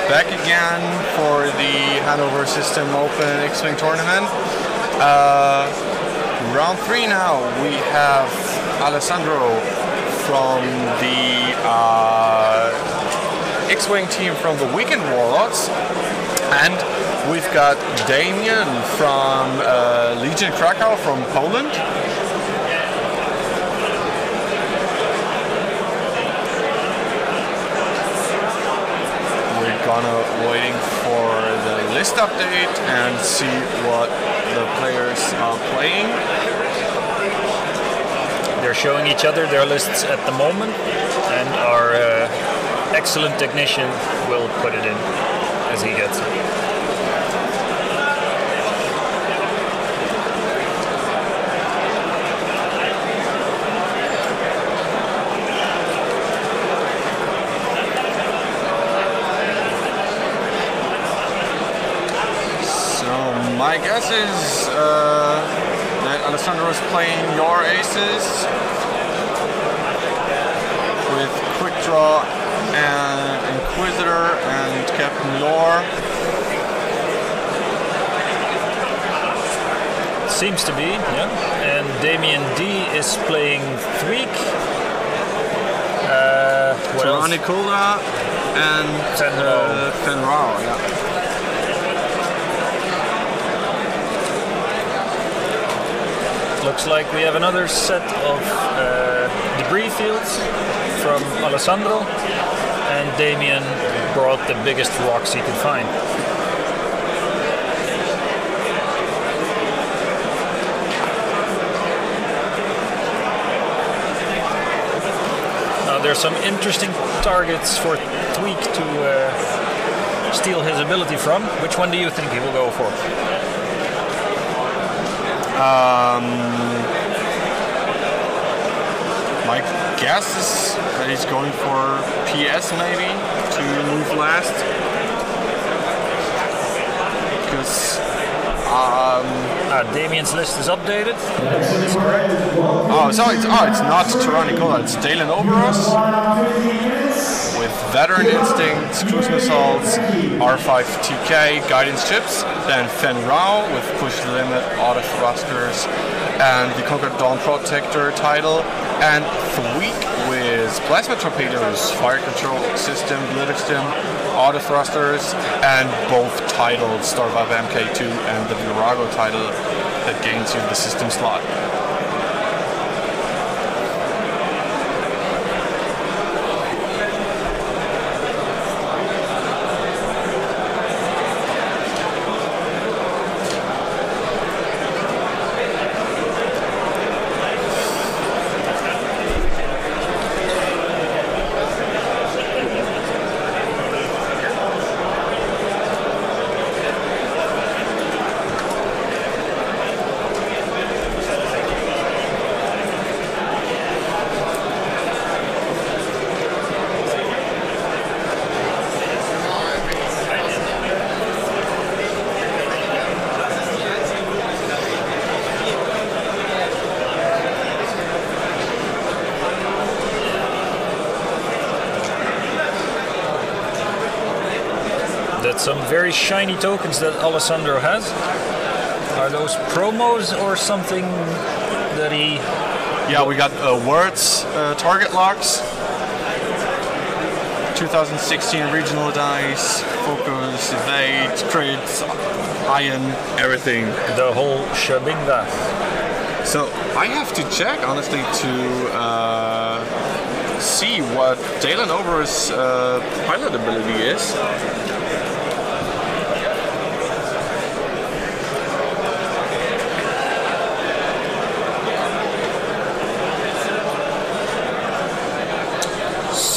back again for the Hanover System Open X-Wing Tournament. Round 3 now. We have Alessandro from the X-Wing team from the Weekend Warlords, and we've got Damien from Legion Krakow from Poland. We're gonna waiting for the list update and see what the players are playing. They're showing each other their lists at the moment, and our excellent technician will put it in as he gets it. So my guess is that Alessandro is playing your aces with Quick Draw and Inquisitor and Captain Lore. Seems to be, yeah. And Damien D is playing Threek. Tyrannicola and Fenrao, yeah. Looks like we have another set of debris fields from Alessandro, and Damien brought the biggest rocks he could find. Now there's some interesting targets for Tweak to steal his ability from. Which one do you think he will go for? My guess is that he's going for PS maybe to move last, because Damien's list is updated. It's not Tyrannicola, it's Dalen Oberos with Veteran Instincts, Cruise Missiles, R5 TK, Guidance Chips, then Fen Rao with Push the Limit, Auto Thrusters, and the Conquered Dawn Protector title, and Thweek with Plasma Torpedoes, Fire Control System, Glitter Stim, Auto Thrusters, and both titles, Starvive MK2 and the Virago title that gains you the system slot. That's some very shiny tokens that Alessandro has. Are those promos or something that he... Yeah, we got words, target locks, 2016 regional dice, focus, evade, crits, iron, everything. The whole shabinga. So I have to check, honestly, to see what Dalen Over's pilot ability is.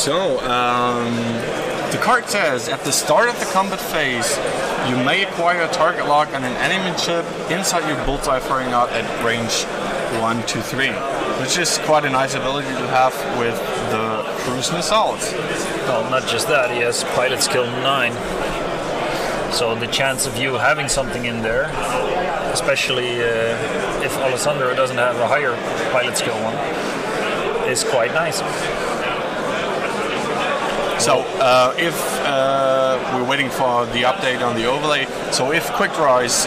So, the card says, at the start of the combat phase, you may acquire a target lock on an enemy ship inside your bullseye firing out at range 1, 2, 3, which is quite a nice ability to have with the cruise missiles. Well, not just that, he has pilot skill 9. So the chance of you having something in there, especially if Alessandro doesn't have a higher pilot skill 1, is quite nice. So if we're waiting for the update on the overlay. So if Quickdraw is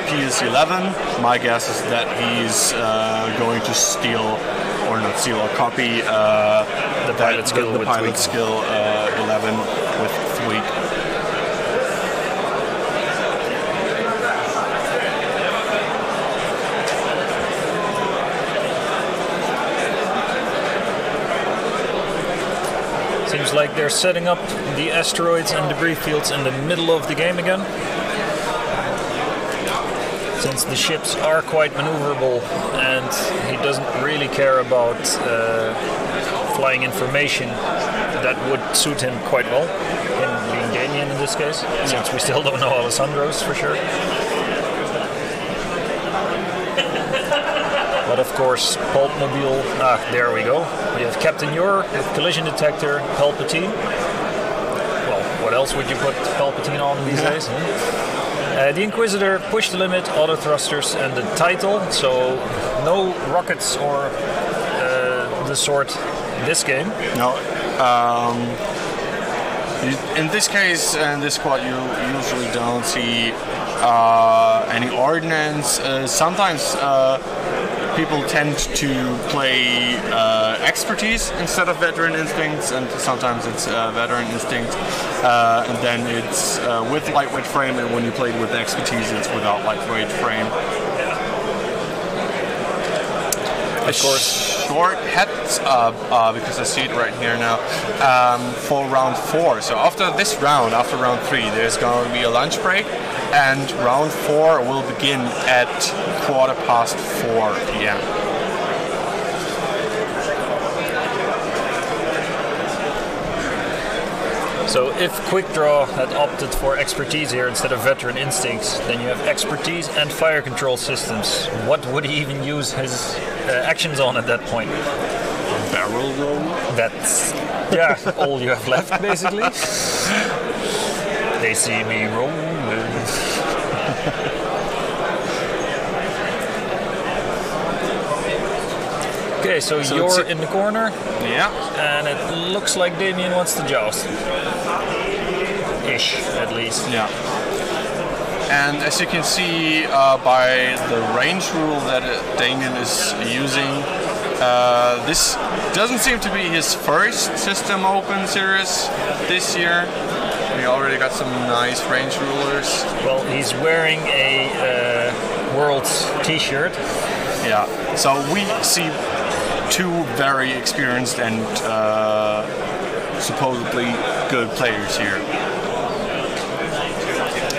PS11, my guess is that he's going to steal, or not steal, or copy the pilot skill, the pilot skill 11 with Tweak. Seems like they're setting up the asteroids and debris fields in the middle of the game again. Since the ships are quite maneuverable and he doesn't really care about flying information, that would suit him quite well, him being Damien in this case, since we still don't know Alessandro's for sure. But of course, Pulpmobile, there we go. We have Captain Yor with collision detector, Palpatine. Well, what else would you put Palpatine on these days? The Inquisitor, push the limit, auto thrusters, and the title. So no rockets or the sort this game. No. In this case, in this squad, you usually don't see any ordnance. Sometimes people tend to play expertise instead of veteran instincts, and sometimes it's veteran instinct, and then it's with lightweight frame, and when you play it with expertise, it's without lightweight frame. Of course, short heads up because I see it right here now for round 4. So after this round, after round 3, there's going to be a lunch break, and round 4 will begin at 4:15 p.m. So if Quickdraw had opted for expertise here instead of veteran instincts, then you have expertise and fire control systems. What would he even use his actions on at that point? Barrel roll? That's, all you have left, basically. They see me rolling. Okay, so you're in the corner. Yeah. And it looks like Damien wants to joust. Ish, at least. Yeah. And as you can see by the range rule that Damien is using, this doesn't seem to be his first System Open series this year. We already got some nice range rulers. Well, he's wearing a Worlds t-shirt. Yeah, so we see two very experienced and supposedly good players here.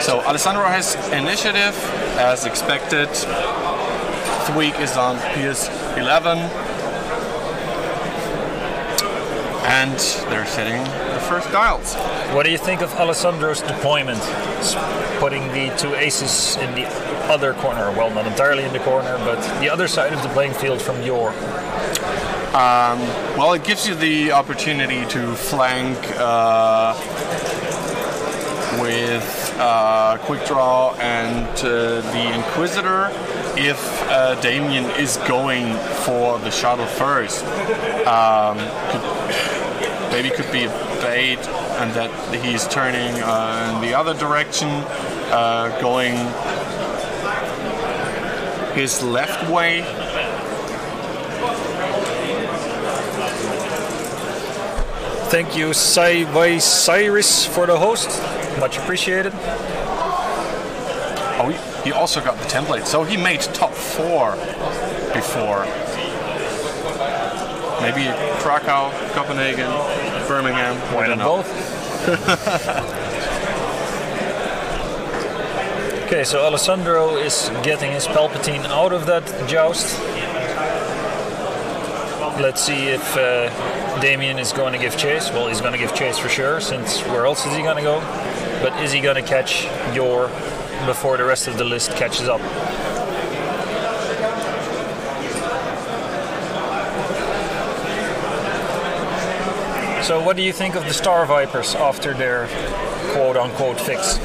So Alessandro has initiative, as expected. Thweek is on PS11. And they're setting the first dials. What do you think of Alessandro's deployment? Putting the two aces in the other corner. Well, not entirely in the corner, but the other side of the playing field from your. Well, it gives you the opportunity to flank with Quickdraw and the Inquisitor if Damien is going for the shuttle first. Maybe could be a bait, and that he's turning in the other direction, going his left way. Thank you, Cyrus, for the host. Much appreciated. Oh, he also got the template, so he made top 4 before. Maybe Krakow, Copenhagen, Birmingham. Why not both? Okay, so Alessandro is getting his Palpatine out of that joust. Let's see if Damien is going to give chase. Well, he's going to give chase for sure, since where else is he going to go? But is he going to catch Yor before the rest of the list catches up? So what do you think of the Star Vipers after their quote-unquote fix?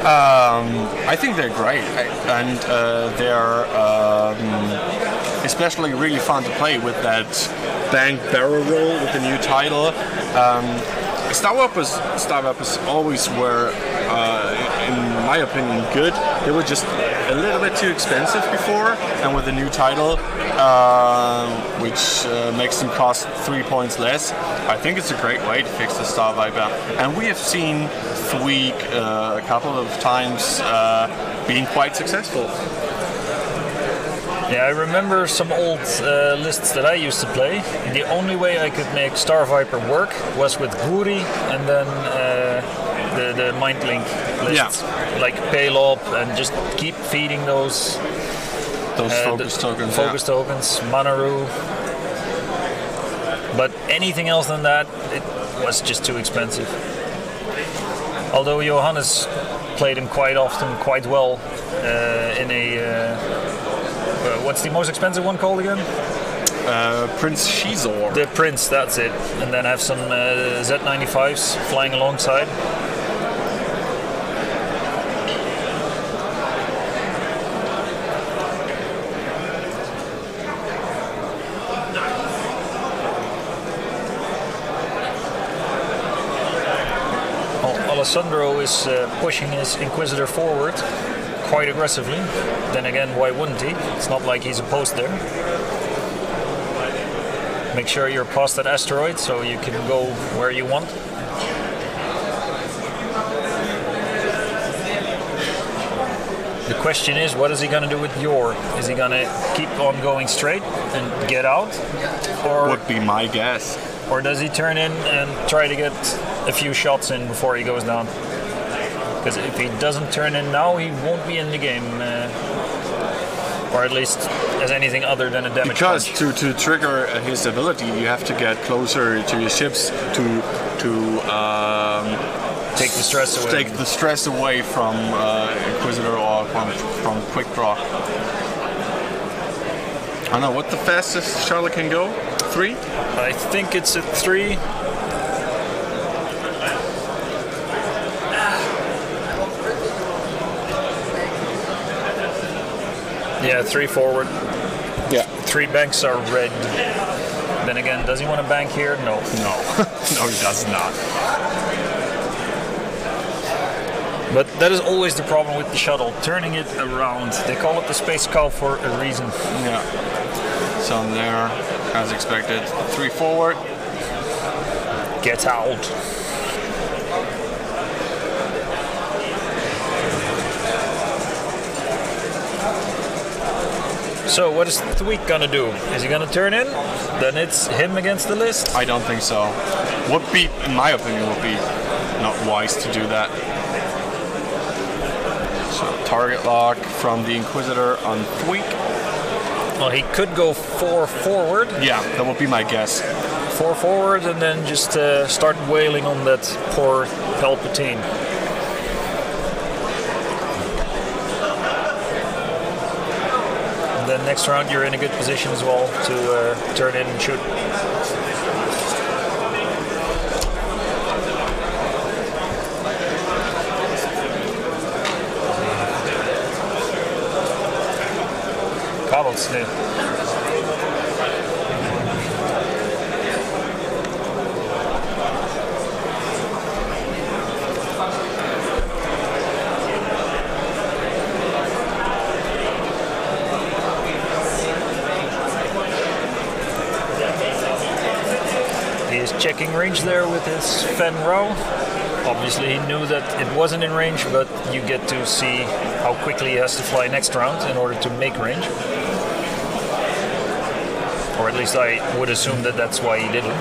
I think they're great, and they're especially really fun to play with that banked barrel roll with the new title, Star Vipers always were, in my opinion, good. They were just a little bit too expensive before, and with the new title, which makes them cost 3 points less, I think it's a great way to fix the Star Viper. And we have seen Thweek a couple of times being quite successful. Yeah, I remember some old lists that I used to play. The only way I could make Star Viper work was with Guri and then the Mind Link lists, like Pelop, and just keep feeding those focus tokens. Focus tokens, Manaru. But anything else than that, it was just too expensive. Although Johannes played him quite often, quite well in a. What's the most expensive one called again? Prince Shizor. The Prince, that's it. And then have some Z95s flying alongside. Alessandro is pushing his Inquisitor forward quite aggressively. Then again, why wouldn't he? It's not like he's opposed there. Make sure you're past that asteroid so you can go where you want. The question is, what is he going to do with Yor? Is he going to keep on going straight and get out? Or would be my guess. Or does he turn in and try to get a few shots in before he goes down? Because if he doesn't turn in now, he won't be in the game, or at least as anything other than a damage punch. Because to trigger his ability, you have to get closer to your ships to take the stress away. Take the stress away from Inquisitor or from Quick Draw. I don't know what the fastest Charlotte can go. 3? I think it's at 3. Yeah, 3 forward. Yeah. 3 banks are red. Then again, does he want to bank here? No. No. No, he does not. But that is always the problem with the shuttle, turning it around. They call it the space cow for a reason. Yeah. So there, as expected. 3 forward. Get out. So what is Thweek gonna do? Is he gonna turn in? Then it's him against the list? I don't think so. Would be, in my opinion, would be not wise to do that. So target lock from the Inquisitor on Thweek. Well, he could go 4 forward. Yeah, that would be my guess. 4 forward and then just start wailing on that poor Palpatine. And then next round you're in a good position as well to turn in and shoot. Kabelsnit. He is checking range there with his Fen Rao. Obviously he knew that it wasn't in range, but you get to see how quickly he has to fly next round in order to make range. Or at least I would assume that that's why he did it.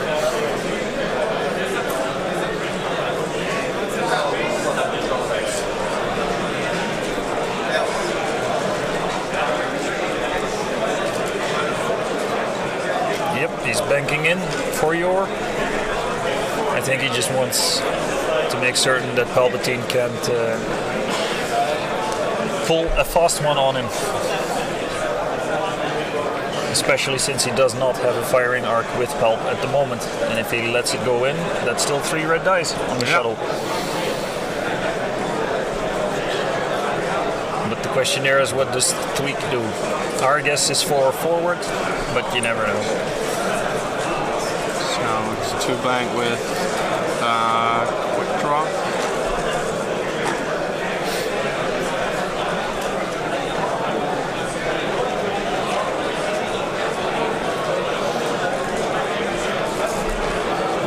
Yep, he's banking in for Yor. I think he just wants to make certain that Palpatine can't pull a fast one on him. Especially since he does not have a firing arc with Palp at the moment. And if he lets it go in, that's still 3 red dice on the shuttle. But the question here is, what does Thweek do? Our guess is 4 forward, but you never know. So it's 2 bank with quick draw.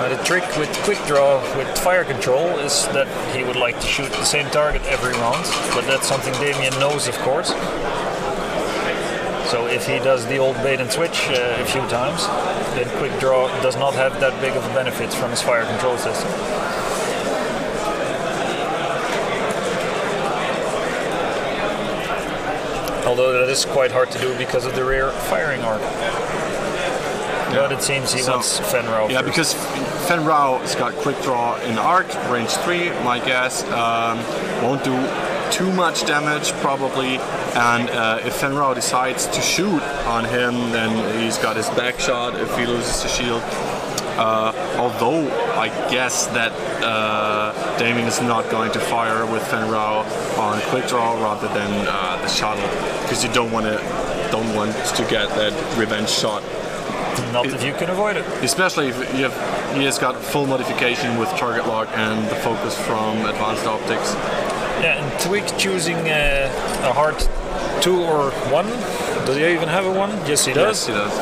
The trick with quick draw with fire control is that he would like to shoot the same target every round, but that's something Damien knows, of course. So if he does the old bait and switch a few times, then quick draw does not have that big of a benefit from his fire control system. Although that is quite hard to do because of the rear firing arc. But it seems he wants Fen Rao Yeah, first. because Fen Rao has got quick draw in arc, range 3, my guess. Won't do too much damage, probably. And if Fen Rao decides to shoot on him, then he's got his back shot if he loses the shield. Although I guess that Damien is not going to fire with Fen Rao on quick draw rather than the shuttle, because you don't want to get that revenge shot. Not if you can avoid it. Especially if he has got full modification with target lock and the focus from advanced optics. Yeah, and Tweak choosing a hard 2 or 1. Does he even have a 1? Yes, he does. Yes, he does.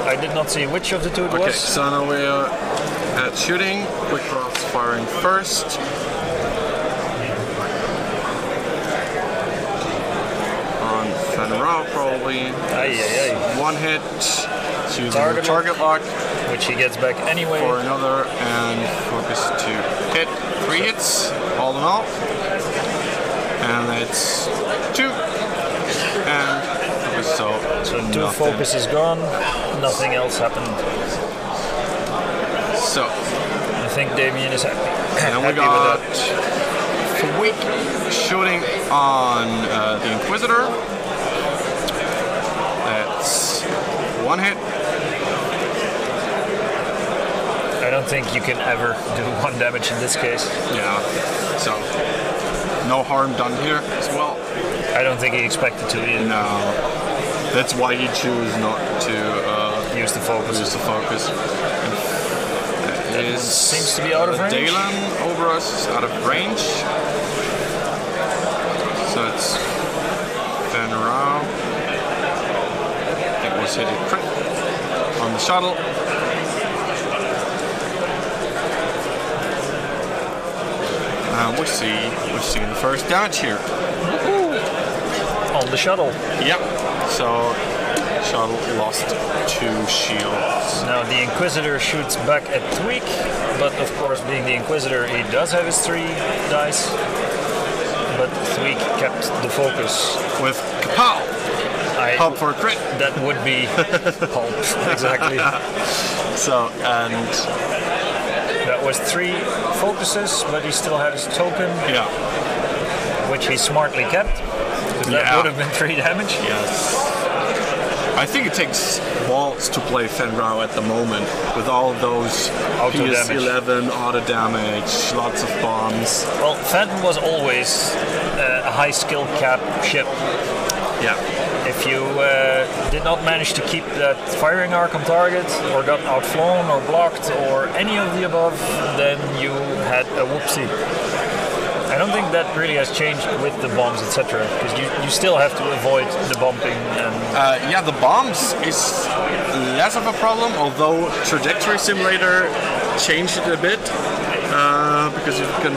I did not see which of the two it Okay, was. so now we're at shooting. Quick draw's firing first. On Fen Rao, probably. One hit. Using target lock, which he gets back anyway. For another, and focus to hit. 3 hits, all in all. And that's 2. And so 2 focus is gone. Nothing else happened. So I think Damien is happy. And we got Tweak shooting on the Inquisitor. That's 1 hit. I don't think you can ever do 1 damage in this case. Yeah, so no harm done here as well. I don't think he expected to either. No, that's why he chose not to use the focus. That seems to be out of range. Dalen over us is out of range. So it's Fen Rao. I think was hit a crit on the shuttle. We're seeing the first damage here. On the shuttle. Yep. So shuttle lost 2 shields. Now the Inquisitor shoots back at Tweak, but of course being the Inquisitor he does have his 3 dice. But Tweak kept the focus. With Kapow! Pulp for a crit. That would be pulp, exactly. So, and that was 3 focuses, but he still had his token. Yeah. Which he smartly kept. Because that would have been 3 damage. Yes. I think it takes balls to play Fen Rao at the moment with all those auto PS11 auto damage, lots of bombs. Well, Phantom was always a high skill cap ship. Yeah. If you did not manage to keep that firing arc on target, or got outflown or blocked, or any of the above, then you had a whoopsie. I don't think that really has changed with the bombs, etc. Because you still have to avoid the bumping. And yeah, the bombs is less of a problem, although Trajectory Simulator changed it a bit because you can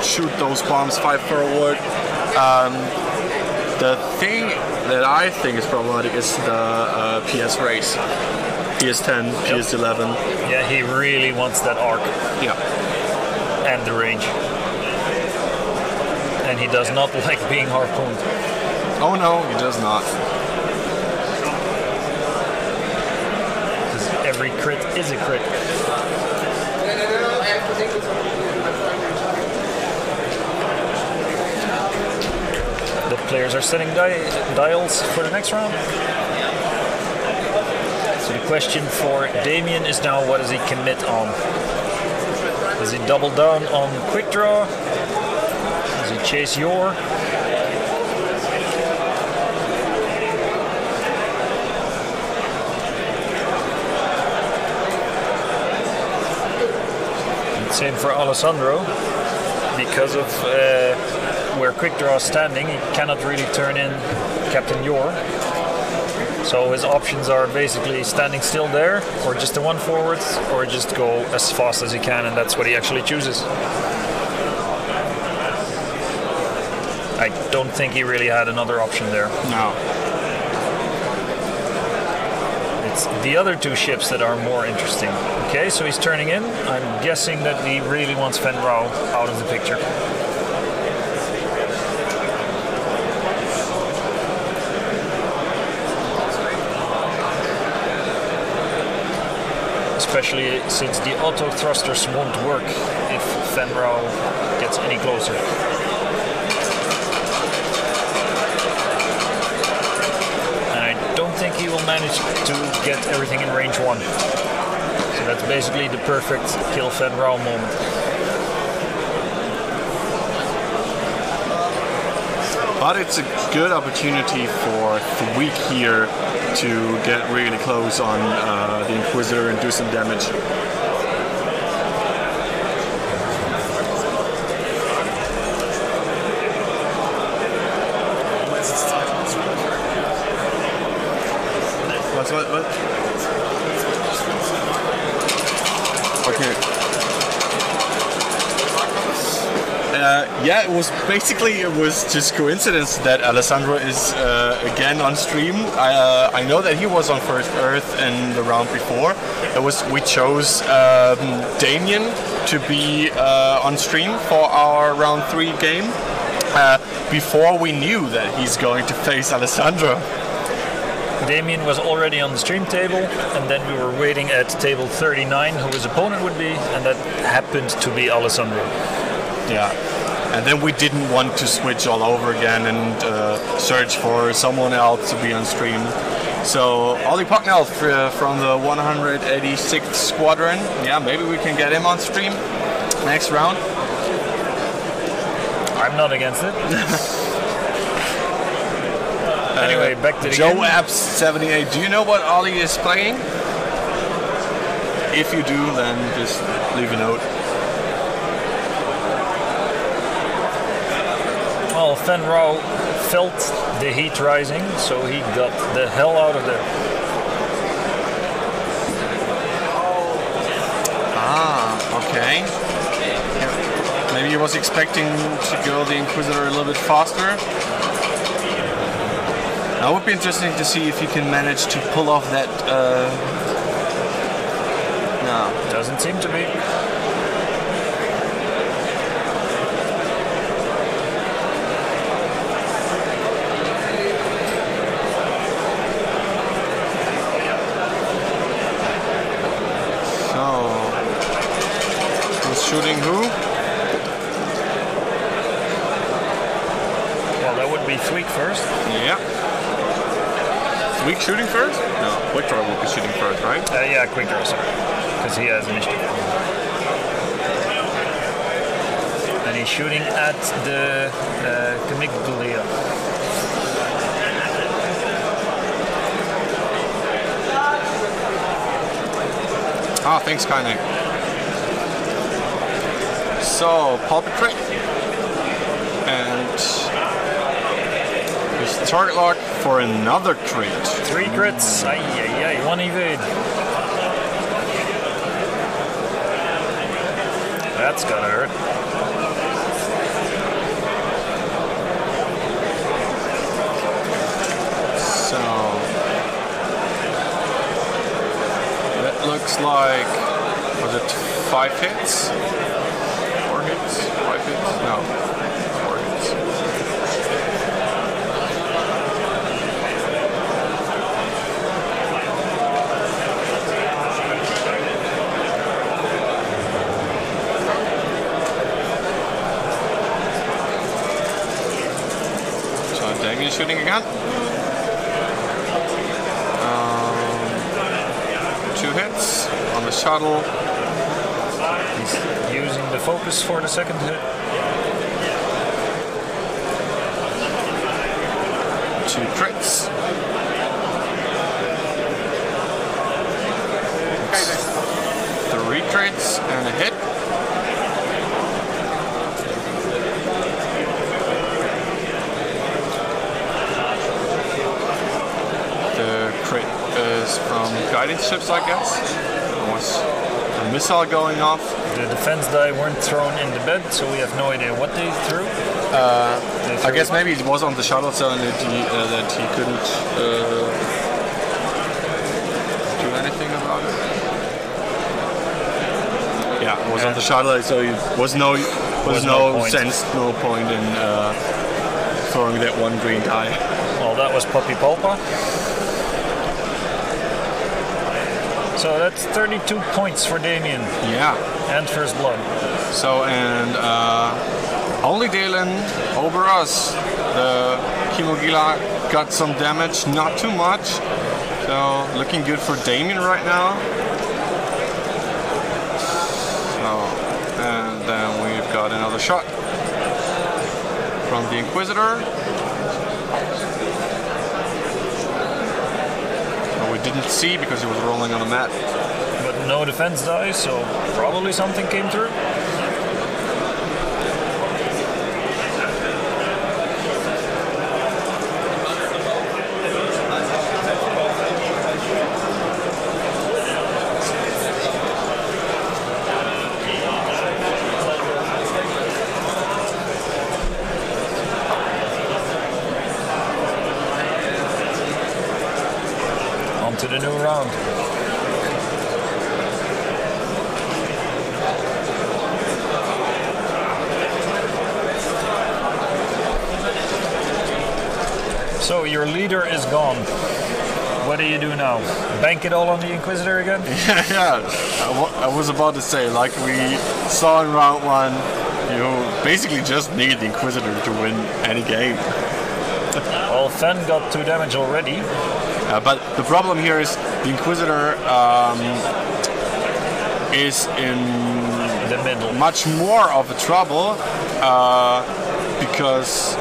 shoot those bombs 5 forward. The thing that I think is problematic is the PS race. PS10, PS11. Yeah, he really wants that arc. Yeah. And the range. And he does not like being harpooned. Oh no, he does not. Because every crit is a crit. The players are setting dials for the next round. So the question for Damien is now, what does he commit on? Does he double down on quick draw? Does he chase your? Let's Same for Alessandro. Because of where Quick Draw is standing, he cannot really turn in Captain Yor. So his options are basically standing still there, or just the one forwards, or just go as fast as he can, and that's what he actually chooses. I don't think he really had another option there. No. It's the other two ships that are more interesting. Okay, so he's turning in. I'm guessing that he really wants Fen Rao out of the picture. Especially since the auto thrusters won't work if Fen Rao gets any closer. I don't think he will manage to get everything in range 1. So that's basically the perfect kill Fen Rao moment. But it's a good opportunity for Thweek here to get really close on the Inquisitor and do some damage. What? Okay. Yeah, it was just coincidence that Alessandro is again on stream. I know that he was on First Earth in the round before. We chose Damien to be on stream for our round 3 game before we knew that he's going to face Alessandro. Damien was already on the stream table, and then we were waiting at table 39 who his opponent would be, and that happened to be Alessandro. Yeah, and then we didn't want to switch all over again and search for someone else to be on stream. So Ollie Pucknell from the 186th Squadron, yeah, maybe we can get him on stream next round. I'm not against it. Anyway, back to the Joe game. Apps 78. Do you know what Ollie is playing? If you do, then just leave a note. Well, Fen Rao felt the heat rising, so he got the hell out of there. Okay. Yeah. Maybe he was expecting to go the Inquisitor a little bit faster. Now it would be interesting to see if he can manage to pull off that. No. Doesn't seem to be. So, who's shooting who? Well, that would be Thweek first. Yeah. Thweek shooting first? No, Quick Draw will be shooting first, right? Yeah, Quick Draw, sorry. Because he has initiative. And he's shooting at the Camiglia. Ah, thanks, Kainek. So, Pulpit Crit. And his target lock for another crit. 3 crits. Ay, ay, ay. 1 evade. That's gotta hurt. So that looks like, was it 5 hits? 4 hits? 5 hits? No, 4 hits. So Damien shooting again. 2 hits on the shuttle. He's using the focus for the second hit. 2 crits. 3 crits and a hit. points from guidance chips, I guess. There was a missile going off. The defense die weren't thrown in the bed, so we have no idea what they threw. I guess maybe it was on the shuttle, so that he couldn't do anything about it. Yeah, it was on the shuttle, so it was no point in throwing that one green die. Well, that was Puppy Pulpa. So that's 32 points for Damien. Yeah. And first blood. So, and only Dalen over us. The Hemogila got some damage, not too much. So, looking good for Damien right now. So, and then we've got another shot from the Inquisitor. So we didn't see because he was rolling on the mat. But no defense die, so probably something came through. On to the new round. So your leader is gone. What do you do now? Bank it all on the Inquisitor again? Yeah, I was about to say, like we saw in round one, you basically just need the Inquisitor to win any game. Well, Fen got 2 damage already. But the problem here is the Inquisitor is in the middle. Much more of a trouble because,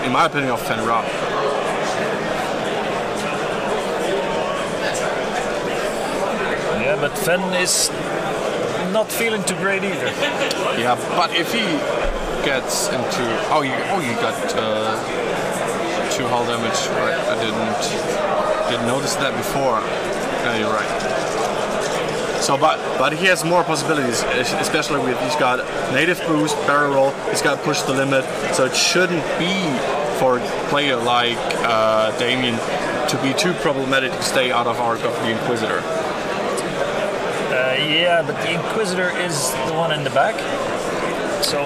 in my opinion, of Fen Rao. Yeah, but Fen is not feeling too great either. Yeah, but if he gets into you got 2 hull damage, right? I didn't notice that before. Yeah, you're right. So, but he has more possibilities, especially with he's got native boost, barrel roll. He's got push the limit, so it shouldn't be for a player like Damien to be too problematic to stay out of arc of the Inquisitor. Yeah, but the Inquisitor is the one in the back. So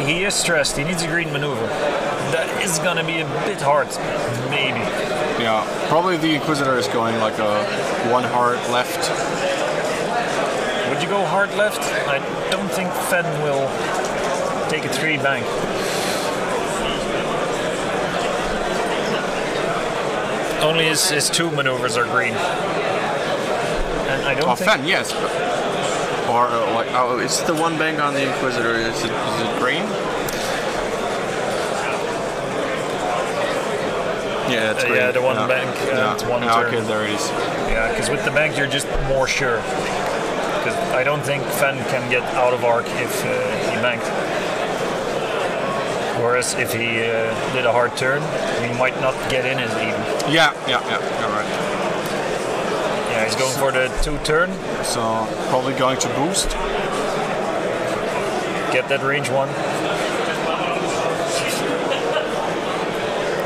he is stressed, he needs a green maneuver. That is gonna be a bit hard, maybe. Yeah, probably the Inquisitor is going like a 1 hard left. Would you go hard left? I don't think Fen will take a 3 bank. Only his 2 maneuvers are green. And I don't think... Fen, yes. Or it's the 1 bank on the Inquisitor. Is it green? Yeah, it's green. Yeah, the 1 bank. It's 1 turn. Okay, there it is. Yeah, because with the bank you're just more sure. Because I don't think Fen can get out of arc if he banked. Whereas if he did a hard turn, he might not get in as even. Yeah, you're right. Yeah, he's going for the 2 turn. So probably going to boost. Get that range 1.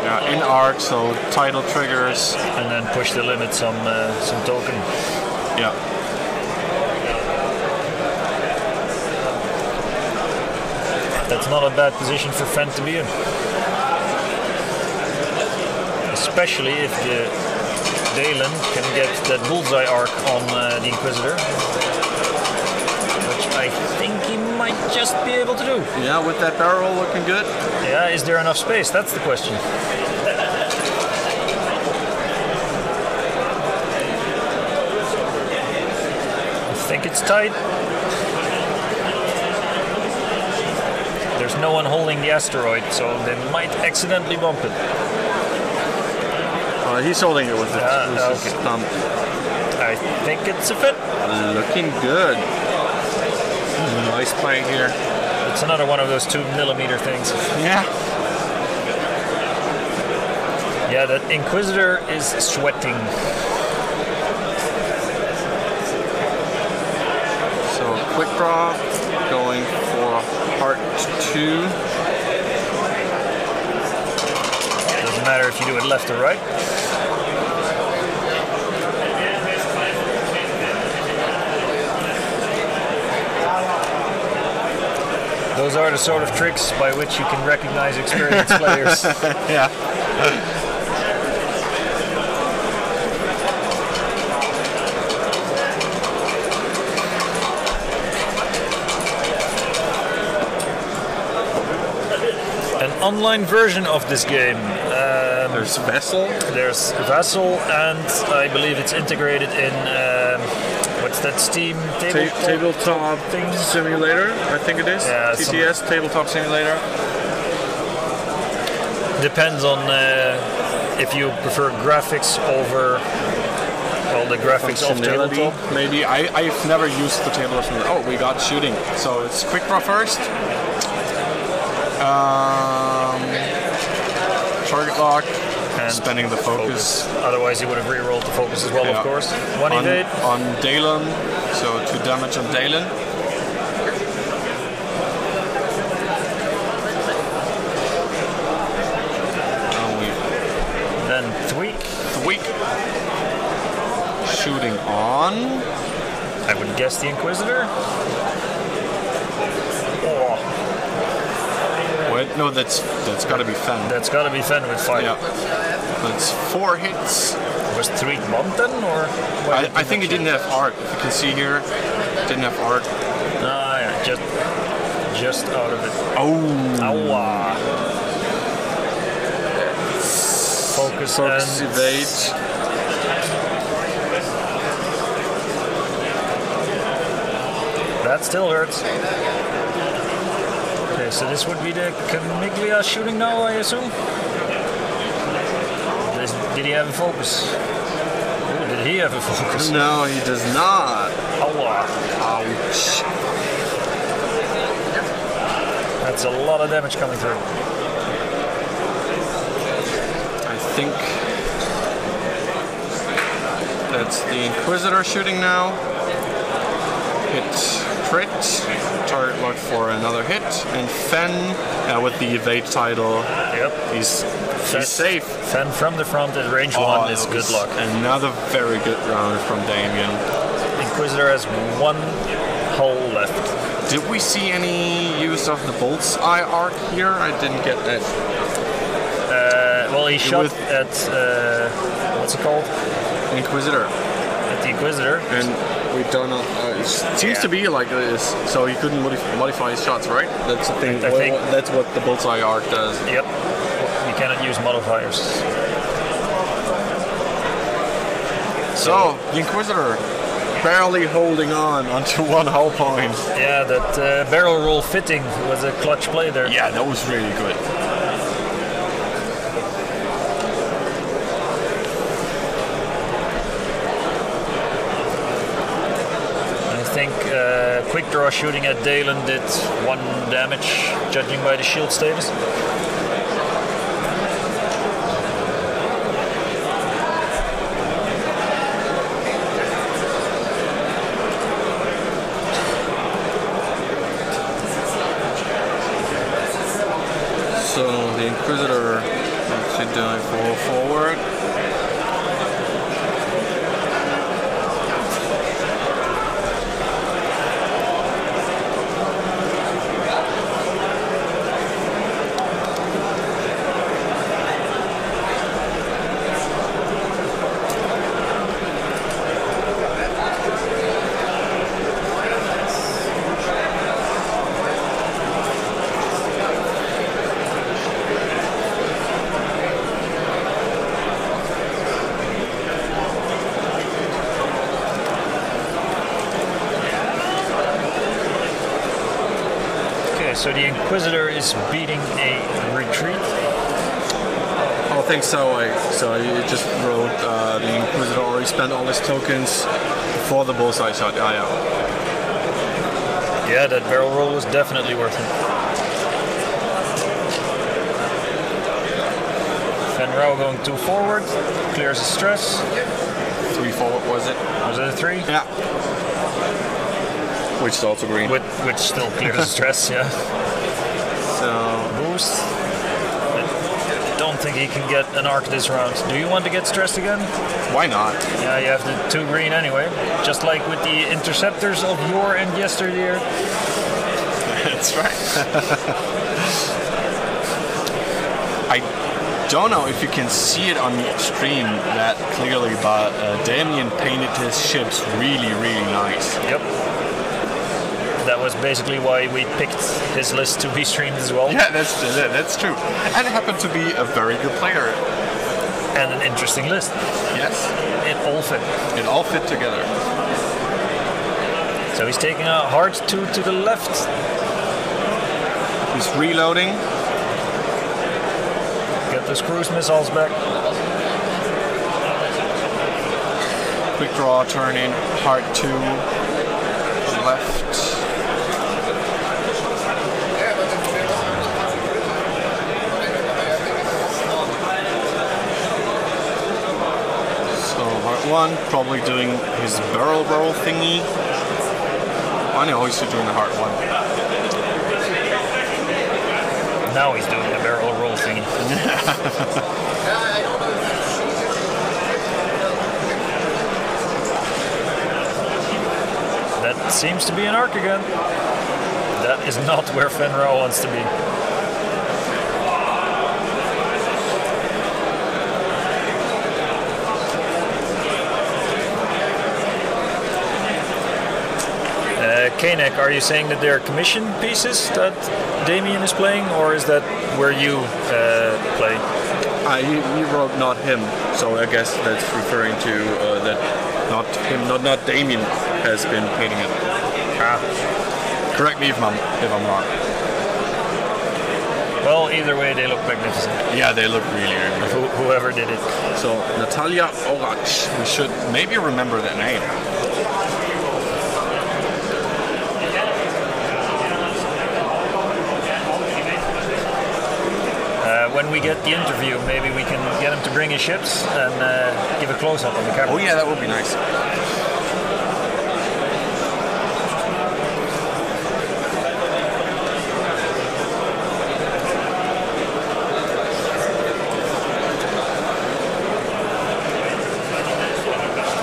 Yeah, in arc, so tidal triggers. And then push the limit some token. Yeah. That's not a bad position for Fen to be in. Especially if the Dalen can get that bullseye arc on the Inquisitor. Which I think he might just be able to do. Yeah, with that barrel looking good. Yeah, is there enough space? That's the question. I think it's tight. There's no one holding the asteroid, so they might accidentally bump it. He's holding it with his thumb. I think it's a fit. Looking good. Nice play here. It's another one of those 2mm things. Yeah. Yeah, that Inquisitor is sweating. quick draw, going for part 2. Doesn't matter if you do it left or right. Those are the sort of tricks by which you can recognize experienced players. Yeah. An online version of this game. There's Vessel. There's Vassal, and I believe it's integrated in what's that Steam Tabletop thing? Simulator, I think it is. Yeah, TTS, Tabletop Simulator. Depends on if you prefer graphics over the graphics of tabletop. Maybe. I've never used the tabletop simulator. Oh, we got shooting. So it's quick draw first. Target lock. And spending the focus. Otherwise, you would have re-rolled the focus as well, of course. One evade. On Dalen, so 2 damage on Dalen. Then Thweek. Shooting on. I would guess the Inquisitor. Wait, no, that's got to be Fen. That's got to be Fen with 5. Yeah. That's 4 hits. Was Thweek bombed then, or? I think it didn't have art. If you can see here, didn't have art. Ah, yeah, just out of it. Oh. Ow. Focus and evade. That still hurts. Okay, so this would be the Camiglia shooting now, I assume? Did he have a focus? Ooh, did he have a focus? No, he does not. Ouch. That's a lot of damage coming through. I think that's the Inquisitor shooting now. Hit crit. Target lock for another hit. And Fen with the evade title. Yep. He's safe. Fen from the front at range 1 is good luck. Another very good round from Damien. Inquisitor has 1 hull left. Did we see any use of the bullseye arc here? I didn't get that. Well, he shot at what's it called? Inquisitor. At the Inquisitor. And we don't know. It seems to be like this, so he couldn't modify his shots, right? That's the thing. I think that's what the bullseye arc does. Yep. You cannot use modifiers. So the Inquisitor barely holding on onto 1 hull point. Yeah, that barrel roll fitting was a clutch play there. Yeah, that was really good. I think quick draw shooting at Dalen did 1 damage, judging by the shield status. So the Inquisitor actually dive forward. So the Inquisitor is beating a retreat. I think so. So I just wrote the Inquisitor already spent all his tokens for the bullseye shot. Yeah, that barrel roll was definitely worth it. Fenrau going 2 forward, clears his stress. 3 forward was it? Was it a 3? Yeah. Which is also green. Which still clears the stress, yeah. So Boost. I don't think he can get an arc this round. Do you want to get stressed again? why not? Yeah, you have the 2 green anyway. Just like with the interceptors of yore and yesteryear. That's right. I don't know if you can see it on the stream that clearly, but Damien painted his ships really, really nice. Yep. That was basically why we picked his list to be streamed as well. Yeah, that's true. And it happened to be a very good player. And an interesting list. Yes. It all fit. It all fit together. So he's taking a hard 2 to the left. He's reloading. Get those cruise missiles back. Quick draw, turn in, hard 2, left. So hard 1, probably doing his barrel roll thingy. I know he's doing the hard 1. Now he's doing the barrel roll thingy. That seems to be an arc again. That is not where Fenrau wants to be. Kanek, are you saying that they're commission pieces that Damien is playing, or is that where you play? He wrote not him, so I guess that's referring to that not him, not Damien has been painting it. Correct me if I'm wrong. Well, either way, they look magnificent. Yeah, they look really, really good. Whoever did it. So, Natalia Oracz. We should maybe remember that name. When we get the interview, maybe we can get him to bring his ships and give a close-up on the camera. Oh yeah, that would be nice.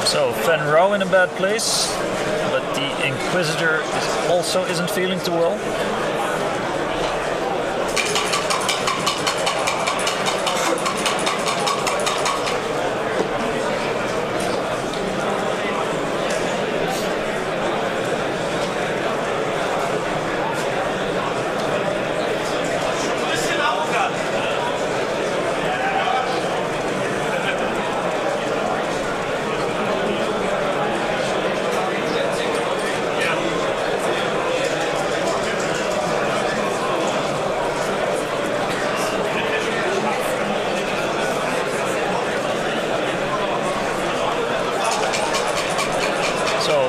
So, Fenrau in a bad place, but the Inquisitor also isn't feeling too well.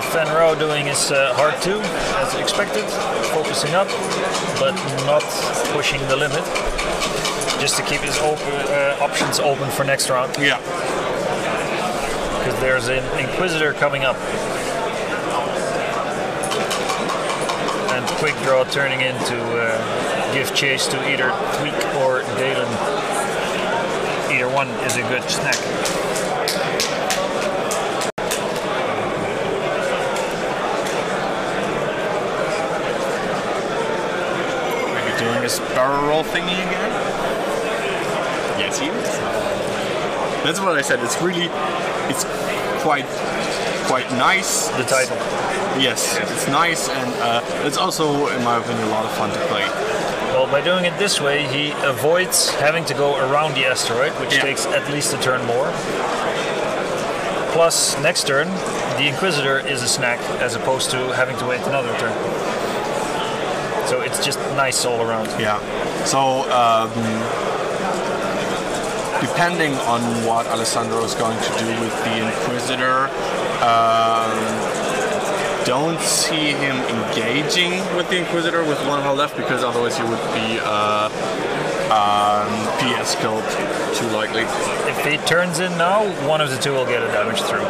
Fenrau doing his hard 2 as expected, focusing up, but not pushing the limit, just to keep his options open for next round. Yeah. Because there's an Inquisitor coming up. And quick draw turning in to give chase to either Tweak or Dalen. Either one is a good snack. Barrel roll thingy again? Yes, he is. That's what I said. It's quite nice. The title. Yes, it's nice, and it's also, in my opinion, a lot of fun to play. Well, by doing it this way, he avoids having to go around the asteroid, which takes at least a turn more. Plus, next turn, the Inquisitor is a snack, as opposed to having to wait another turn. So it's just nice all around. Yeah. So depending on what Alessandro is going to do with the Inquisitor, don't see him engaging with the Inquisitor with 1 hull left, because otherwise he would be PS killed too likely. If he turns in now, one of the 2 will get a damage through.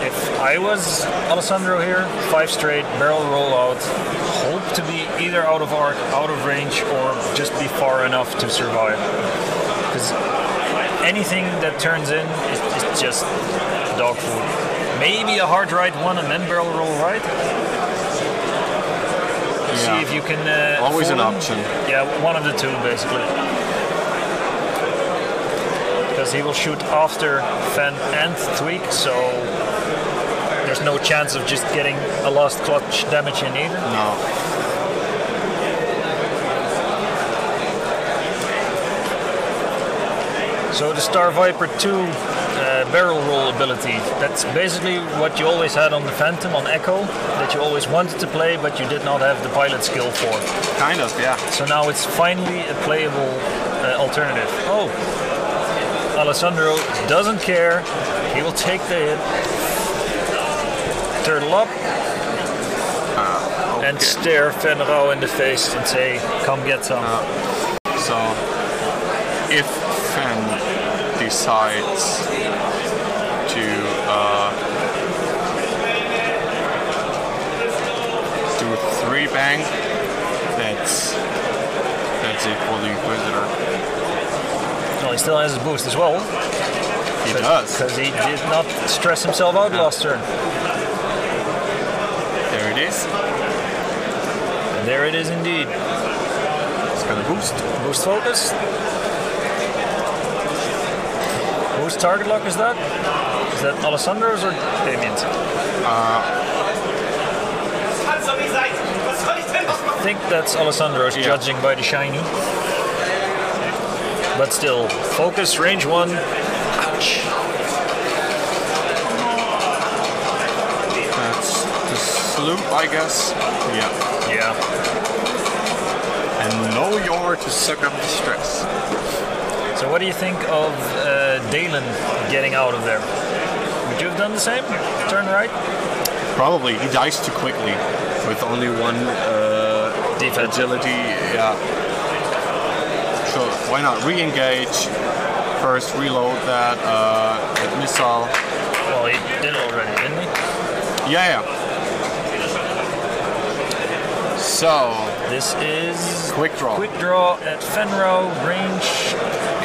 if I was Alessandro here, 5 straight, barrel roll out, hope to be either out of arc, out of range, or just be far enough to survive. Because anything that turns in is just dog food. Maybe a hard right one and then barrel roll right. See if you can. Always an option. Yeah, one of the two basically. Because he will shoot after Fen and Tweak, so there's no chance of just getting a last clutch damage in either. No. So the Star Viper 2 barrel roll ability, that's basically what you always had on the Phantom, on Echo, that you always wanted to play but you did not have the pilot skill for. Kind of, yeah. So now it's finally a playable alternative. Oh, Alessandro doesn't care, he will take the hit, turtle up, and stare Fen Rao in the face and say, come get some. So, if Fen decides to do a 3-bang, that's it for the Inquisitor. Well, he still has his boost as well. He does. Because he did not stress himself out last turn. There it is. And there it is indeed. It's gonna boost. Boost focus. Whose target lock is that? Is that Alessandro's or Damien's? I think that's Alessandro's, judging by the shiny. But still, focus, range 1. Ouch. That's the sloop, I guess. Yeah. Yeah. And know you're to suck up the stress. So what do you think of Dalen getting out of there? Would you have done the same? Turn right? Probably. He dies too quickly with only one defense agility. Yeah. So why not re-engage? First, reload that missile. Well, he did it already, didn't he? Yeah. So this is quick draw. Quick draw at Fenro range.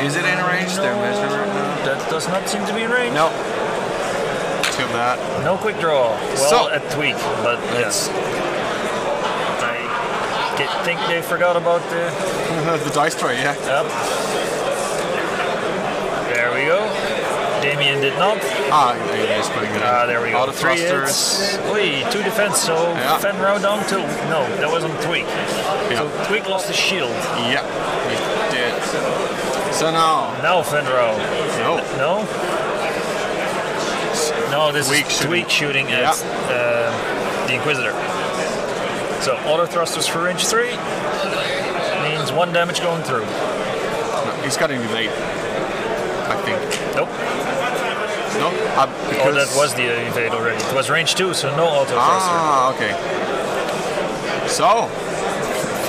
Is it in range? No, that does not seem to be in range. No. Too bad. No quick draw. Well, so, at Tweak, but yes. I think they forgot about the the dice tray. Yeah. Yep. There we go. Damien did not. He's putting it in. There we go. Auto 3 thrusters. hits. Oi, 2 defense, so Fenro down 2. No, that wasn't Tweak. Yeah. So Tweak lost the shield. Yeah, he did. So now. Now Fenro. No. No? No, this is Tweak shooting at the Inquisitor. So auto thrusters for range 3 means 1 damage going through. No, he's got an evade, I think. Nope. No? Oh, that was the evade already. It was range 2, so no auto thruster. Okay. So,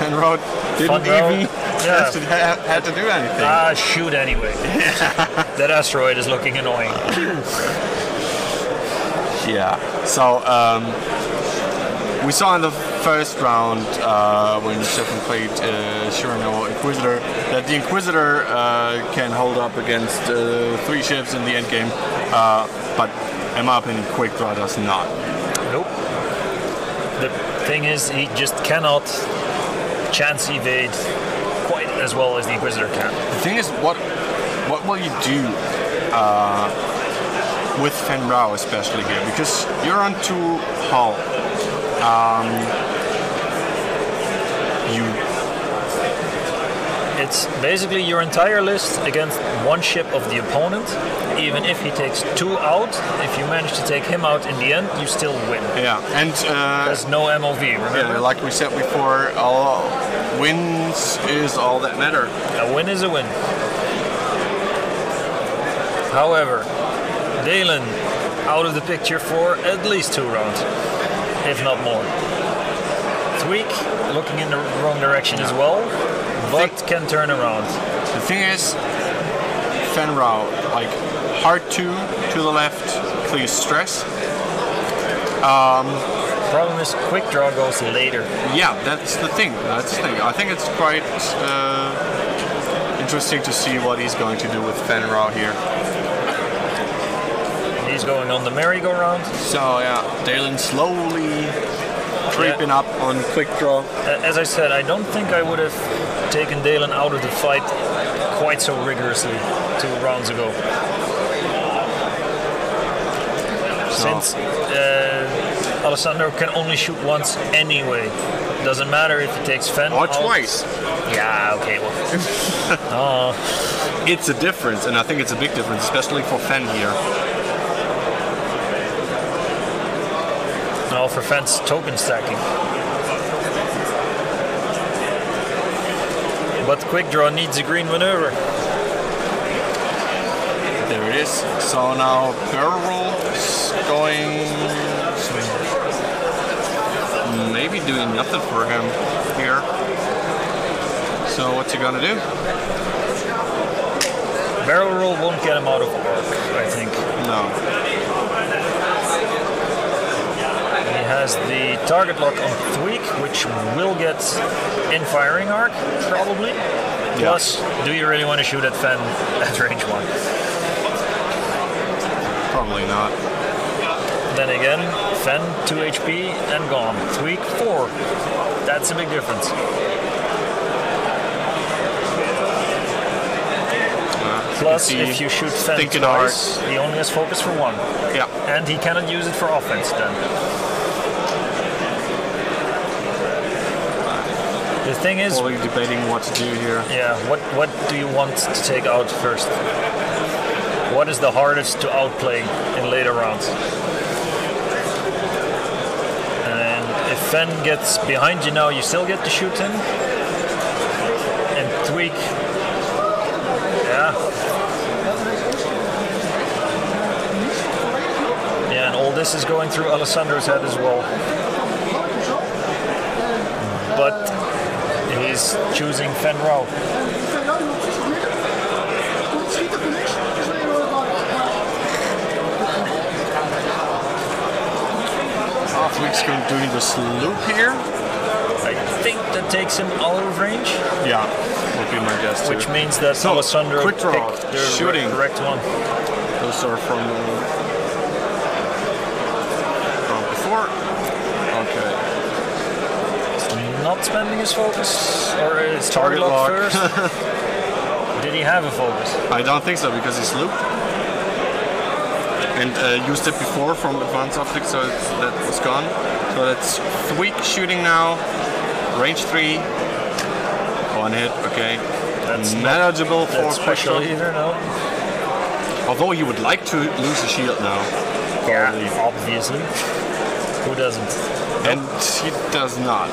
Fenro didn't even had to do anything. Shoot anyway. That asteroid is looking annoying. Yeah. So, we saw in the first round when Stefan played Shirano Inquisitor that the Inquisitor can hold up against 3 ships in the endgame, but in my opinion, Quick Draw does not. Nope. The thing is, he just cannot chance evade quite as well as the Inquisitor can. The thing is, what will you do with Fenrao especially here? Because you're on 2 hull. It's basically your entire list against 1 ship of the opponent. Even if he takes 2 out, if you manage to take him out in the end, you still win. Yeah, and there's no MOV, remember? Yeah, like we said before, all wins is all that matter. A win is a win. However, Dalen out of the picture for at least 2 rounds, if not more. Tweak looking in the wrong direction as well, but can turn around. The thing is, Fenrao, like hard 2 to the left, clears stress. Problem is, quick draw goes later. Yeah, that's the thing. I think it's quite interesting to see what he's going to do with Fen Rao here. He's going on the merry-go-round. So yeah, Dalen slowly creeping up on quick draw. As I said, I don't think I would have taken Dalen out of the fight quite so rigorously 2 rounds ago. Since Alessandro can only shoot once anyway. Doesn't matter if he takes Fen or out. Twice. Yeah, okay. Well. It's a difference, and I think it's a big difference, especially for Fen here. No, for Fen's token stacking. But quick draw needs a green maneuver. There it is. So now barrel roll is going. Maybe doing nothing for him here. So what's he gonna do? Barrel roll won't get him out of arc, I think. No. He has the target lock on Tweak, which will get in firing arc, probably. Plus, do you really want to shoot at Fen at range 1? Probably not. Then again, Fen 2 HP and gone. Tweak 4. That's a big difference. Plus, if you shoot Fen twice, he only has focus for 1. Yeah. And he cannot use it for offense then. The thing is, probably debating what to do here. Yeah, what do you want to take out first? What is the hardest to outplay in later rounds? And if Fen gets behind you now, you still get to shoot him. And Tweak, yeah. Yeah, and all this is going through Alessandro's head as well. But he's choosing Fen Rao. Tweak's going doing this loop here. I think that takes him out of range. Yeah, would be my guess too. Which means that Alessandro quick draw, picked the shooting. correct one. Those are from before. Okay. Not spending his focus or his target lock first. Did he have a focus? I don't think so because he's looped. And used it before from advanced optics, so that was gone. So that's Tweak shooting now. Range 3. 1 hit, okay. That's manageable for that special either, no? Although you would like to lose a shield now. Probably. Yeah, obviously. Who doesn't? And he does not.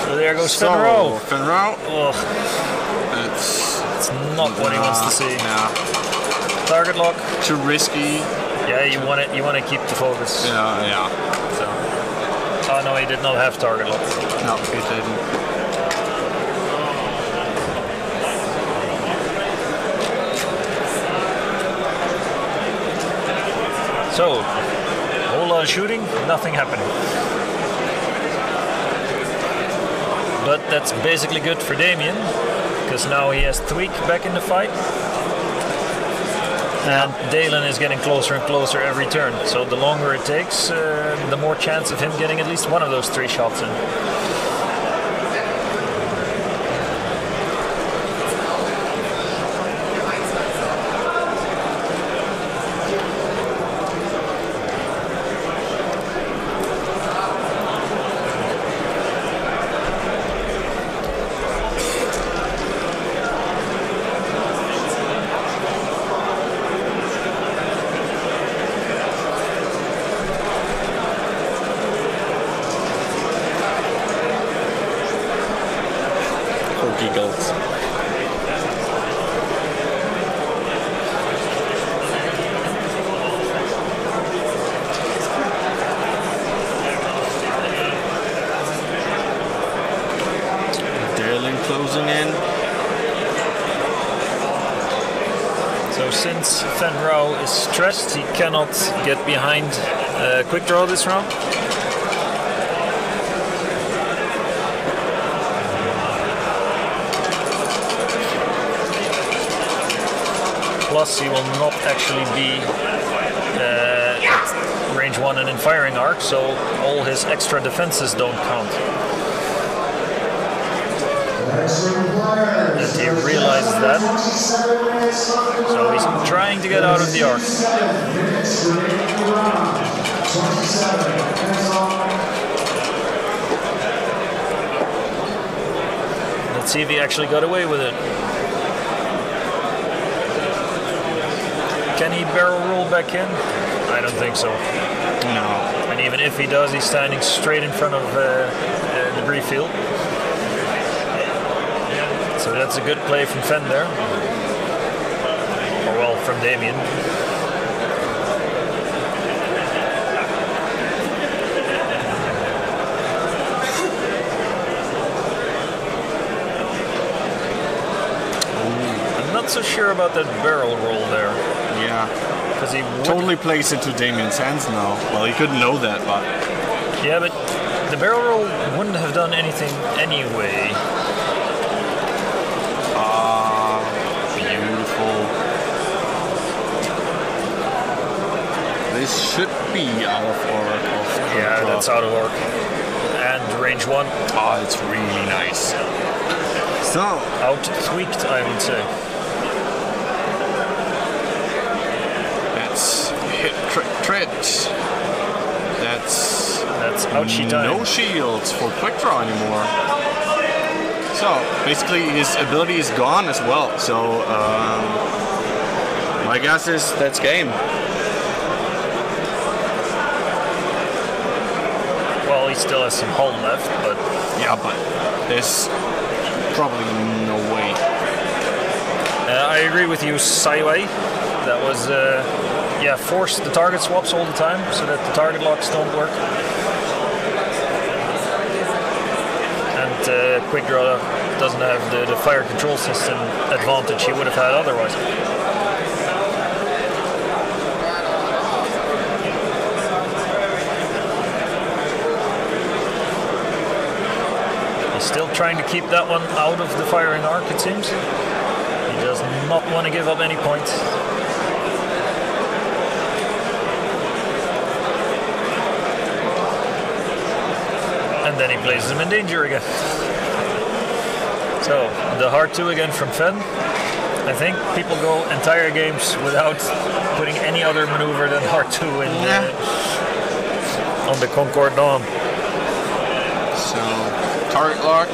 So there goes Fen Rao. Fen Rao. It's not what he wants to see. Yeah. Target lock. Too risky. Yeah, you want it. You want to keep the focus. Yeah. So. Oh no, he did not have target lock. No, he didn't. So, a whole lot of shooting, nothing happening. But that's basically good for Damien, because now he has Tweak back in the fight. And Dalen is getting closer and closer every turn. So the longer it takes, the more chance of him getting at least one of those 3 shots in. Giggles. Dalen closing in. So since Fen Rao is stressed, he cannot get behind quick draw this round. Plus, he will not actually be at range 1 and in firing arc, so all his extra defenses don't count. And he realizes that, so he's trying to get out of the arc. Let's see if he actually got away with it. Can he barrel roll back in? I don't think so. No. And even if he does, he's standing straight in front of the debris field. So that's a good play from Fen there. Or well, from Damien. I'm not so sure about that barrel roll there. Yeah. Because he totally plays into Damien's hands now. Well, he couldn't know that, but... Yeah, but the barrel roll wouldn't have done anything anyway. Beautiful. This should be out of arc. Yeah, that's out of arc. And range 1. Oh, it's really nice. So... Out tweaked, I would say. That's hit, crit. That's ouchie time. No shields for quick draw anymore. So basically his ability is gone as well. So my guess is that's game. Well, he still has some hull left, but... Yeah, but there's probably no way. I agree with you, Saiwei. That was, yeah, force the target swaps all the time so that the target locks don't work. And quick draw doesn't have the fire control system advantage he would have had otherwise. He's still trying to keep that one out of the firing arc, it seems. He does not want to give up any points. And then he places him in danger again. So, the hard 2 again from Fen. I think people go entire games without putting any other maneuver than hard 2 in on the Concorde Dawn. So, target lock.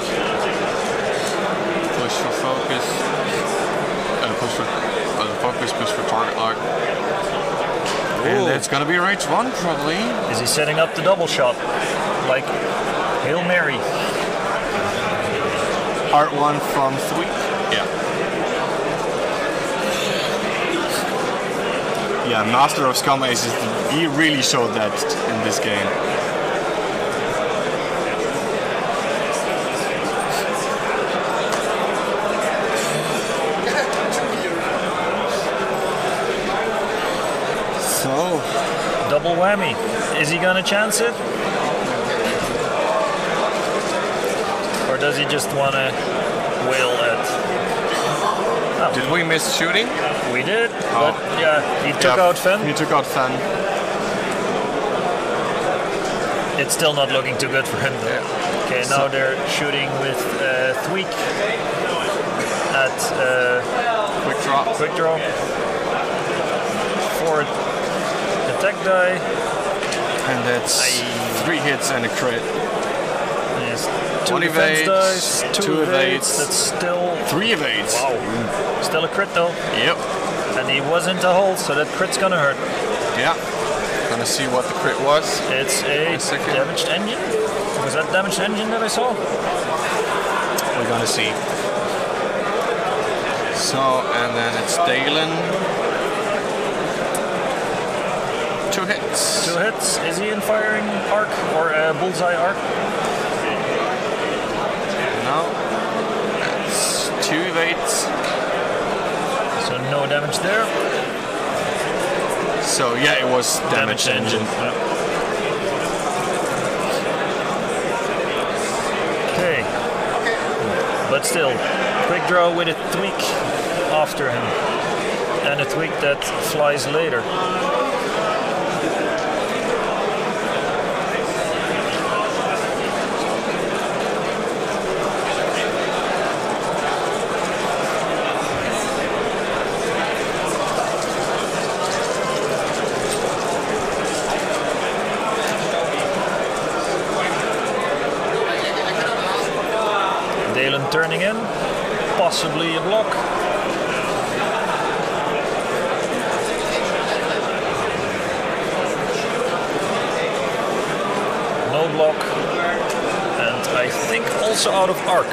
Push for focus. Push for focus, push for target lock. Ooh. And that's gonna be range 1 probably. Is he setting up the double shot? Like Hail Mary. Part 1 from Thweek. Yeah. Yeah, Master of Scum Aces, he really showed that in this game. So, double whammy. Is he gonna chance it? Or does he just want to wail at... Oh. Did we miss shooting? We did, but yeah, he took out Fen. He took out Fen. It's still not looking too good for him though. Yeah. Okay, now they're shooting with Thweek at quick draw. Forward attack die. And that's 3 hits and a crit. Yes. 2 defense dice, 2 evades, that's still... 3 evades. Wow. Still a crit though. Yep. And he wasn't a hold, so that crit's gonna hurt. Yeah. Gonna see what the crit was. It's a damaged engine? Was that damaged engine that I saw? We're gonna see. So, and then it's Dalen. 2 hits. 2 hits. Is he in firing arc or bullseye arc? No. It's 2 evades. So no damage there. So yeah, it was damage engine. Okay. But still, quick draw with a tweak after him. And a tweak that flies later. Dalen turning in, possibly a block. No block, and I think also out of arc.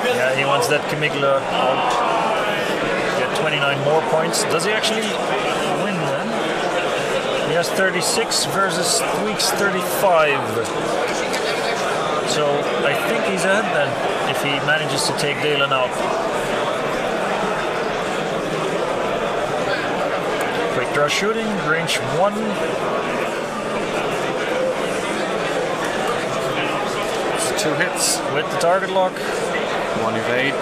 Yeah, he wants that Camigla out. Get 29 more points. Does he actually win then? He has 36 versus Tweak's 35. So I think he's ahead then, if he manages to take Dalen out. Quick draw shooting, range 1. It's 2 hits. With the target lock. 1 evade.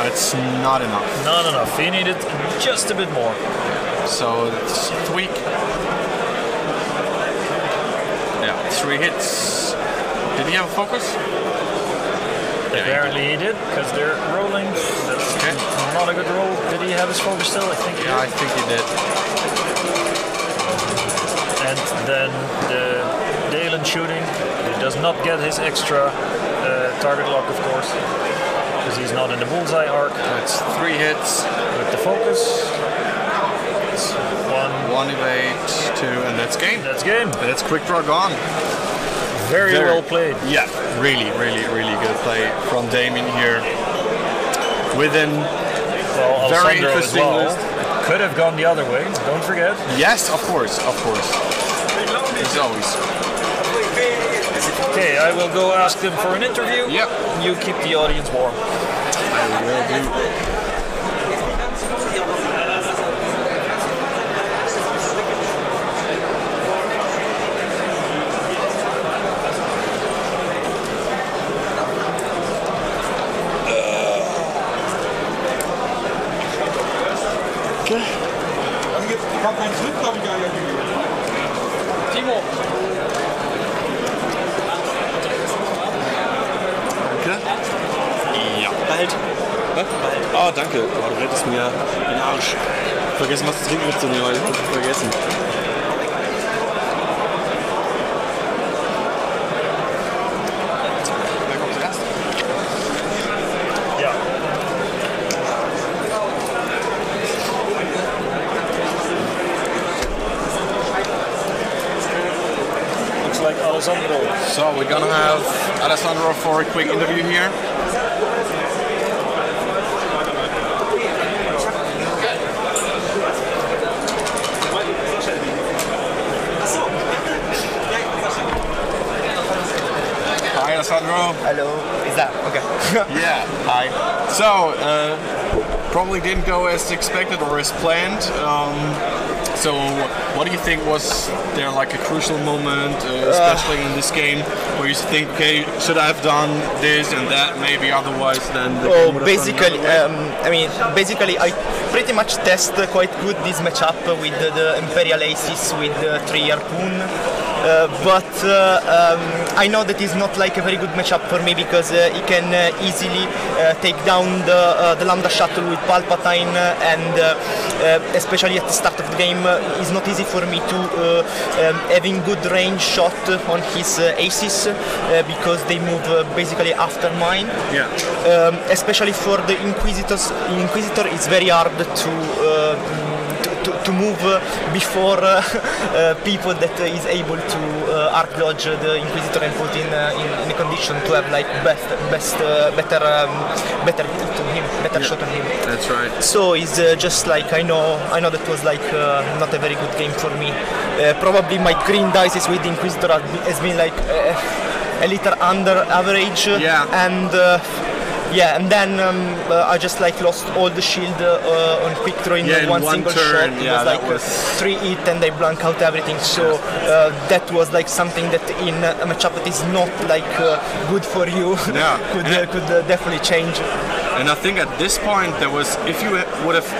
That's not enough. Not enough, he needed just a bit more. So it's Tweak. Yeah, 3 hits. Did he have a focus? Apparently he did, because they're rolling. That's not a good roll. Did he have his focus still? I think. Yeah, I think he did. And then the Dalen shooting. He does not get his extra target lock, of course, because he's not in the bullseye arc. That's 3 hits. With the focus. It's 1 evade, 2, and that's game. That's game. That's quick draw gone. Very well played. Yeah, really good play from Damien here. Within very interesting list. Could have gone the other way, don't forget. Yes, of course. As always. Okay, I will go ask them for an interview. Yep. You keep the audience warm. I will do. Timo. Danke. Ja. Bald. Bald. Oh, danke. Oh, du rettest mir den Arsch. Vergessen, was zu trinken mitzunehmen, weil ich hab das vergessen. Wer kommt zuerst? Ja. Looks like Alessandro. So we're gonna have Alessandro for a quick interview here. Hi Alessandro. Hello. Is that okay? Yeah. Hi. So probably didn't go as expected or as planned. So what do you think was there like a crucial moment, especially in this game, where you think, okay, should I have done this and that maybe otherwise than the game would have basically, gone the other way? basically I pretty much test quite good this matchup with the Imperial Aces with the 3 Harpoon. But I know that it's not like a very good matchup for me because he can easily take down the Lambda Shuttle with Palpatine and especially at the start of the game it's not easy for me to having good range shot on his aces because they move basically after mine. Yeah. Especially for the Inquisitor, it's very hard to move before people that is able to arc dodge the Inquisitor and put in a condition to have like better hit on him, better shot on him. That's right. So it's just like I know that was like not a very good game for me. Probably my green dice with Inquisitor has been like a little under average. Yeah. And then I just like lost all the shield on quick throw in one single turn. shot. It Yeah, was like that was 3 hit and they blank out everything. So that was like something that in a matchup that is not like good for you could definitely change. And I think at this point there was, if you would have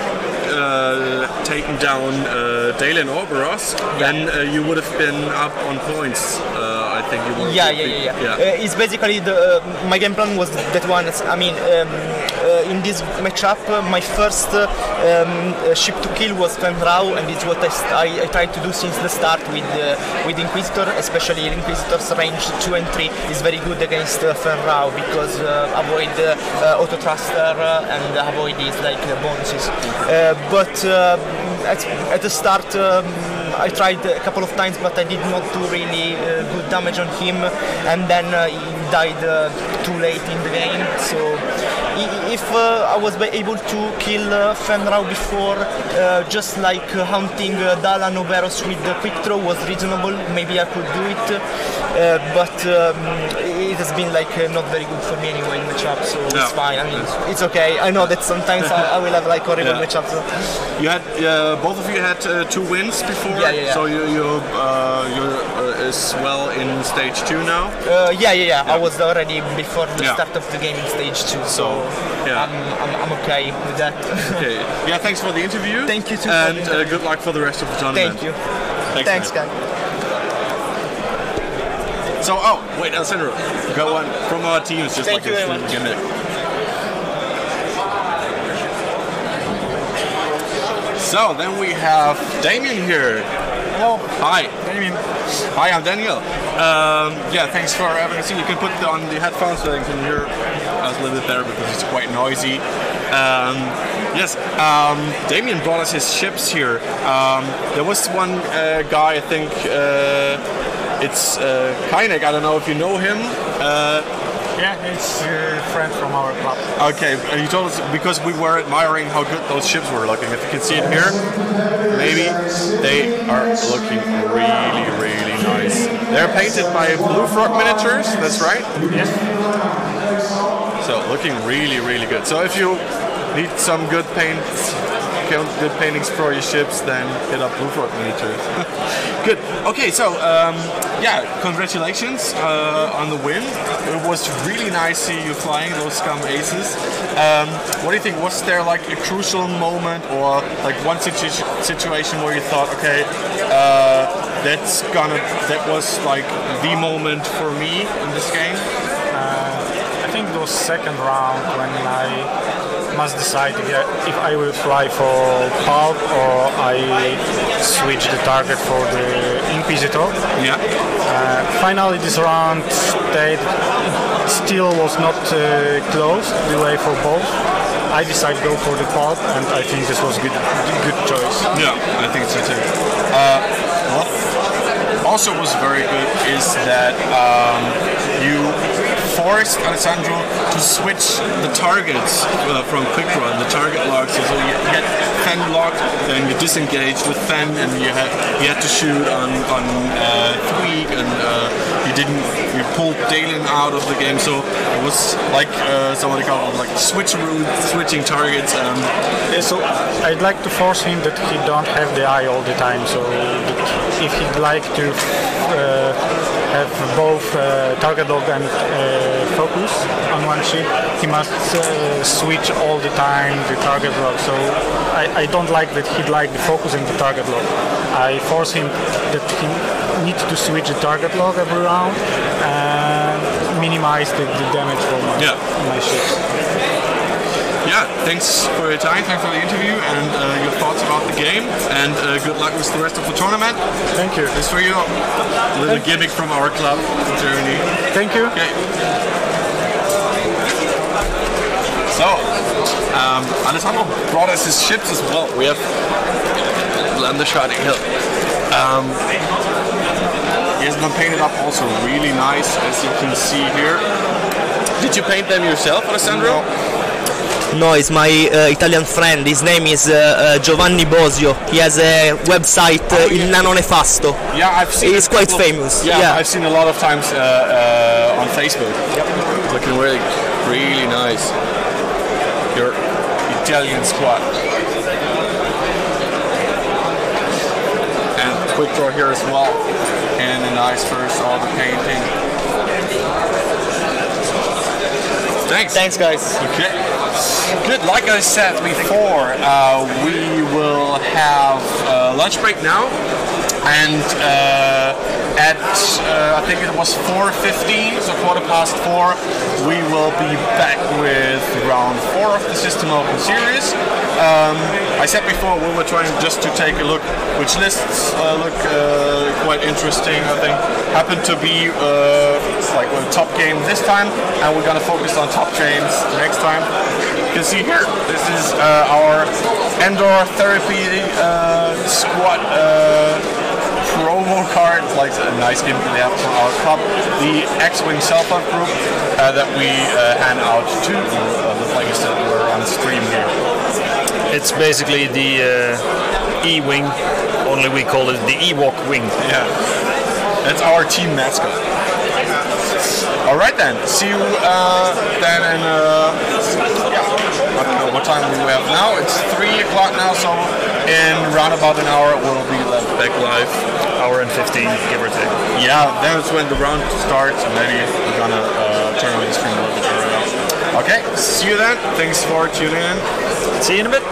taken down Dalen Orberos, then you would have been up on points. I think you would. Yeah. It's basically my game plan was that one. I mean, in this matchup, my first ship to kill was Fenrau, and it's what I tried to do since the start with Inquisitor, especially Inquisitor's range 2 and 3 is very good against Fenrau because avoid auto thruster and avoid these like bonuses. But at the start, I tried a couple of times, but I did not do really good damage on him, and then he died too late in the game. So if I was able to kill Fenrau before, just like hunting Dala Noveros with the quick throw was reasonable, maybe I could do it. But it has been like not very good for me anyway in matchup, so it's fine. I mean, it's okay. I know that sometimes I will have like horrible matchups. So. You had both of you had 2 wins before, so you're as well in stage 2 now. I was already before the start of the game in stage 2, so I'm okay with that. Okay. Yeah. Thanks for the interview. Thank you too. And good luck for the rest of the tournament. Thank you. Thanks guys. So, wait, Alessandro, got one from our team. It's just Thank like you a gimmick. So then we have Damien here. Hello. Hi. Damien. Hi, I'm Daniel. Thanks for having us. You can put on the headphones so you can hear us a little bit better because it's quite noisy. Damien brought us his ships here. There was one guy, I think it's Kainek, I don't know if you know him. It's a friend from our club. Okay, and you told us because we were admiring how good those ships were looking. If you can see it here, maybe they are looking really, really nice. They're painted by Blue Frog Miniatures, that's right? Yes. So looking really, really good. So if you need some good paints, good paintings for your ships, then hit up Blue Frog Miniatures. Good. Okay, so congratulations on the win. It was really nice to see you flying those Scum Aces. What do you think? Was there like a crucial moment or like one situation where you thought, okay, that was like the moment for me in this game? I think it was second round when I must decide if I will fly for Pulp or I switch the target for the Inquisitor. Yeah. Finally, this round still was not close the way for both. I decided to go for the Pulp, and I think this was good choice. Yeah, I think so too. What also was very good is that you forced Alessandro to switch the targets from quick draw and the target locks. So you had Fen locked, then you disengaged with Fen, and you had to shoot on Tweak, and you pulled Dalen out of the game. So it was like somebody called it like switching targets. So I'd like to force him that he don't have the eye all the time. So if he'd like to have both target lock and focus on one ship, he must switch all the time the target lock. So I don't like that he'd like the focus and the target lock. I force him that he needs to switch the target lock every round and minimize the damage for my ships. Yeah, thanks for your time, thanks for the interview and your thoughts about the game, and good luck with the rest of the tournament. Thank you. Thanks for your little gimmick from our club in Germany. Thank you. Okay. So, Alessandro brought us his ships as well. We have Landesschading Hill. He has them painted up also really nice, as you can see here. Did you paint them yourself, Alessandro? No, he's my Italian friend. His name is Giovanni Bosio. He has a website, Il Nano Nefasto. Yeah, I've seen. He's quite famous. Yeah, I've seen a lot of times on Facebook. Yep. Looking really nice. Your Italian squat. And quick draw here as well. And a nice first all the painting. Thanks, guys. Okay. Good. Like I said before, we will have lunch break now, and at I think it was 4:15, so 4:15, we will be back with round 4 of the System Open Series. I said before we were trying just to take a look which lists look quite interesting. I think happened to be like a top game this time, and we're gonna focus on top games next time. You can see here, this is our Endor Therapy squad promo card, like a nice gift they have from our club, the X-Wing Self-Help group that we hand out to the players that were on stream here. It's basically the E-Wing, only we call it the Ewok Wing. Yeah, that's our team mascot. All right then, see you then in, I don't know what time we have now, it's 3 o'clock now, so in round about an hour we'll be back live. Hour and 15, give or take. Yeah, that's when the round starts, and maybe we're gonna turn on the screen a little bit earlier. Okay, see you then, thanks for tuning in. See you in a bit.